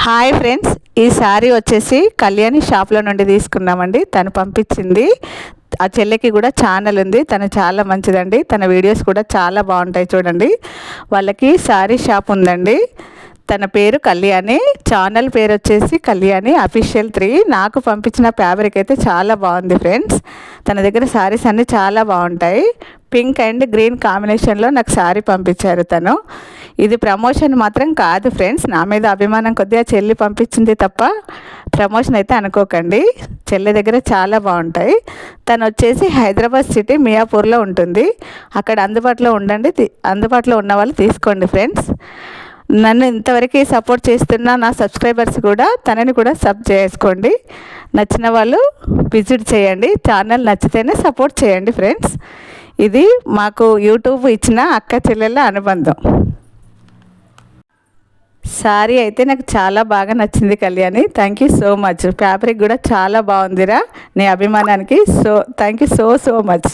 Hi friends, ఈ శారీ వచ్చేసి కళ్యాణి షాప్లో నుండి తీసుకున్నామండి. తను పంపించింది. ఆ చెల్లికి కూడా ఛానల్ ఉంది, తను చాలా మంచిదండి. తన వీడియోస్ కూడా చాలా బాగుంటాయి చూడండి. వాళ్ళకి శారీ షాప్ ఉందండి. తన పేరు కళ్యాణి, ఛానల్ పేరు వచ్చేసి కళ్యాణి అఫీషియల్ 3. నాకు పంపించిన ఫ్యాబ్రిక్ అయితే చాలా బాగుంది ఫ్రెండ్స్. తన దగ్గర శారీస్ అన్నీ చాలా బాగుంటాయి. పింక్ అండ్ గ్రీన్ కాంబినేషన్లో నాకు శారీ పంపించారు తను. ఇది ప్రమోషన్ మాత్రం కాదు ఫ్రెండ్స్, నా మీద అభిమానం కొద్దిగా చెల్లి పంపించింది తప్ప ప్రమోషన్ అయితే అనుకోకండి. చెల్లి దగ్గర చాలా బాగుంటాయి. తను వచ్చేసి హైదరాబాద్ సిటీ మియాపూర్లో ఉంటుంది. అక్కడ అందుబాటులో ఉన్న వాళ్ళు తీసుకోండి ఫ్రెండ్స్. నన్ను ఇంతవరకు సపోర్ట్ చేస్తున్న నా సబ్స్క్రైబర్స్ కూడా తనని కూడా సబ్ చేసుకోండి. నచ్చిన వాళ్ళు విజిట్ చేయండి. ఛానల్ నచ్చితేనే సపోర్ట్ చేయండి ఫ్రెండ్స్. ఇది మాకు యూట్యూబ్ ఇచ్చిన అక్క చెల్లెళ్ళ అనుబంధం. శారీ అయితే నాకు చాలా బాగా నచ్చింది Kalyani. Thank you so much. Fabric కూడా చాలా బాగుందిరా. నీ అభిమానానికి థ్యాంక్ యూ సో మచ్.